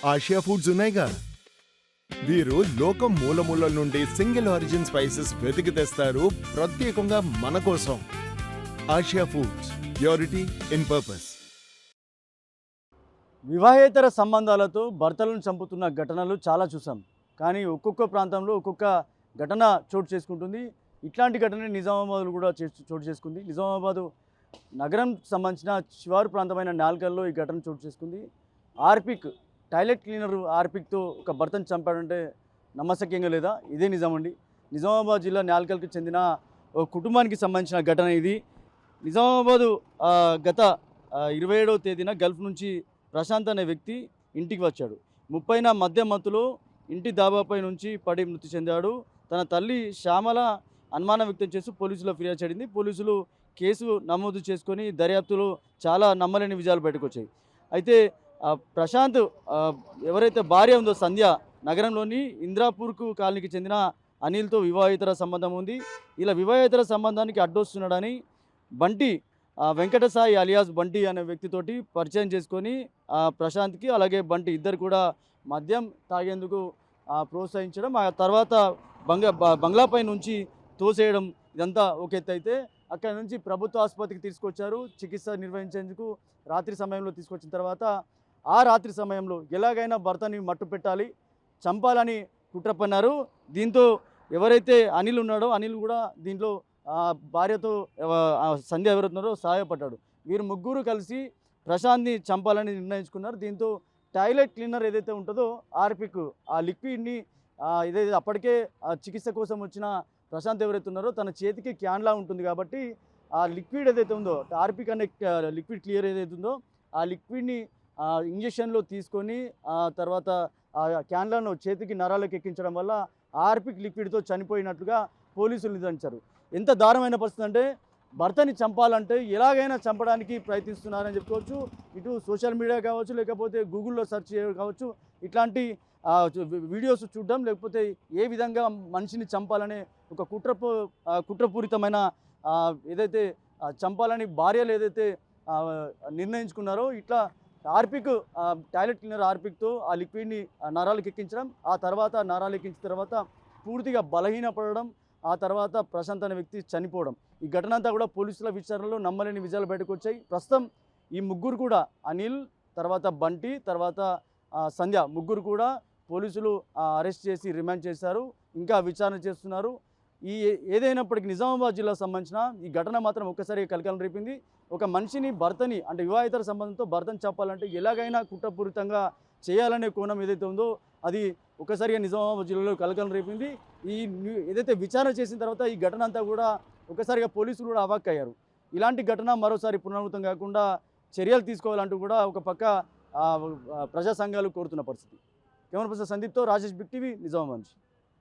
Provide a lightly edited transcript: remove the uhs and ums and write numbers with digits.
Asia foods ఉన్నాయిగా. వీరు లోకం మూలమూలల నుండి సింగిల్ ఆరిజిన్ స్పైసెస్ వెతికి తెస్తారు ప్రత్యేకంగా మన కోసం. Asia foods, purity in purpose. వివాహేతర సంబంధాలతో భర్తలను చంపుతున్న ఘటనలు చాలా చూసాం. కానీ ఒక్కొక్క ప్రాంతంలో ఒక్కొక్క ఘటన చోటు చేసుకుంటుంది. ఇట్లాంటి ఘటన నిజామాబాద్లో కూడా చోటు చేసుకుంది. నిజామాబాదు నగరం సంబంధించిన శివారు ప్రాంతమైన నాల్కల్లో ఈ ఘటన చోటు చేసుకుంది. ఆర్పిక్ టాయిలెట్ క్లీనర్ ఆర్పిక్తో ఒక భర్తను చంపాడంటే నమ్మశక్యంగా లేదా? ఇదే నిజామండి. నిజామాబాద్ జిల్లా నాల్కల్కి చెందిన ఒక కుటుంబానికి సంబంధించిన ఘటన ఇది. నిజామాబాదు గత 27వ తేదీన గల్ఫ్ నుంచి ప్రశాంత్ అనే వ్యక్తి ఇంటికి వచ్చాడు. 30న మద్యం మత్తులో ఇంటి దాబాపై నుంచి పడి మృతి చెందాడు. తన తల్లి శ్యామల అనుమానం వ్యక్తం చేస్తూ పోలీసులో ఫిర్యాదు చేసింది. పోలీసులు కేసు నమోదు చేసుకొని దర్యాప్తులో చాలా నమ్మలేని విజయాలు బయటకు వచ్చాయి. అయితే ప్రశాంత్ ఎవరైతే భార్య ఉందో సంధ్య, నగరంలోని ఇంద్రాపూర్కు కాలనీకి చెందిన అనిల్తో వివాహేతర సంబంధం ఉంది. ఇలా వివాహేతర సంబంధానికి అడ్డొస్తున్నాడని బంటి వెంకటసాయి అలియాస్ బంటి అనే వ్యక్తితోటి పరిచయం చేసుకొని ప్రశాంత్కి అలాగే బంటి ఇద్దరు కూడా మద్యం తాగేందుకు ప్రోత్సహించడం, ఆ తర్వాత బంగ్లాపై నుంచి తోసేయడం, ఇదంతా ఒక ఎత్తు అయితే అక్కడ నుంచి ప్రభుత్వ ఆసుపత్రికి తీసుకొచ్చారు చికిత్స నిర్వహించేందుకు. రాత్రి సమయంలో తీసుకొచ్చిన తర్వాత ఆ రాత్రి సమయంలో ఎలాగైనా భర్తని మట్టు పెట్టాలి, చంపాలని కుట్ర పన్నారు. దీంతో ఎవరైతే అనిల్ ఉన్నాడో అనిల్ కూడా దీంట్లో భార్యతో సంధ్య ఎవరుతున్నారో సహాయపడ్డాడు. వీరు ముగ్గురు కలిసి ప్రశాంత్ని చంపాలని నిర్ణయించుకున్నారు. దీంతో టాయిలెట్ క్లీనర్ ఏదైతే ఉంటుందో ఆర్పిక్, ఆ లిక్విడ్ని ఏదైతే అప్పటికే చికిత్స కోసం వచ్చిన ప్రశాంత్ ఎవరైతే ఉన్నారో తన చేతికి క్యాన్లా ఉంటుంది కాబట్టి ఆ లిక్విడ్ ఏదైతే ఉందో ఆర్పిక్ అనే లిక్విడ్ క్లియర్ ఏదైతే ఉందో ఆ లిక్విడ్ని ఇంజెక్షన్లో తీసుకొని తర్వాత ఆ క్యాన్లను చేతికి నరాలకు ఎక్కించడం వల్ల ఆర్పిక్ లిక్విడ్తో చనిపోయినట్లుగా పోలీసులు నిర్ధారించారు. ఎంత దారుణమైన పరిస్థితి అంటే భర్తని చంపాలంటే ఎలాగైనా చంపడానికి ప్రయత్నిస్తున్నారని చెప్పుకోవచ్చు. ఇటు సోషల్ మీడియా కావచ్చు, లేకపోతే గూగుల్లో సెర్చ్ చేయడం కావచ్చు, ఇట్లాంటి వీడియోస్ చూడడం, లేకపోతే ఏ విధంగా మనిషిని చంపాలనే ఒక కుట్రపూరితమైన ఏదైతే చంపాలని భార్యలు ఏదైతే నిర్ణయించుకున్నారో ఇట్లా ఆర్పిక్ టాయిలెట్ క్లీనర్ ఆర్పిక్తో ఆ లిక్విడ్ని నరాలకు ఎక్కించడం, ఆ తర్వాత నరాలు ఎక్కించిన తర్వాత పూర్తిగా బలహీనపడడం, ఆ తర్వాత ప్రశాంత్ అనే వ్యక్తి చనిపోవడం. ఈ ఘటన అంతా కూడా పోలీసుల విచారణలో నమ్మలేని విజయాలు బయటకు వచ్చాయి. ప్రస్తుతం ఈ ముగ్గురు కూడా అనిల్, తర్వాత బంటి, తర్వాత సంధ్య ముగ్గురు కూడా పోలీసులు అరెస్ట్ చేసి రిమాండ్ చేశారు. ఇంకా విచారణ చేస్తున్నారు. ఏదైనప్పటికీ నిజామాబాద్ జిల్లాకు సంబంధించిన ఈ ఘటన మాత్రం ఒక్కసారి కలకలం రేపింది. ఒక మనిషిని భర్తని అంటే వివాహేతర సంబంధంతో భర్తని చెప్పాలంటే ఎలాగైనా కుట్రపూరితంగా చేయాలనే కోణం ఏదైతే ఉందో అది ఒకసారిగా నిజామాబాద్ జిల్లాలో కలకలం రేపింది. ఏదైతే విచారణ చేసిన తర్వాత ఈ ఘటన అంతా కూడా ఒకసారిగా పోలీసులు కూడా అవాక్కయ్యారు. ఇలాంటి ఘటన మరోసారి పునరావృతం కాకుండా చర్యలు తీసుకోవాలంటూ కూడా ఒక పక్క ప్రజా సంఘాలు కోరుతున్న పరిస్థితి. కెమెరా పర్సన్ సందీప్తో రాజేష్, బిగ్ టీవీ, నిజామాబాద్ నుంచి.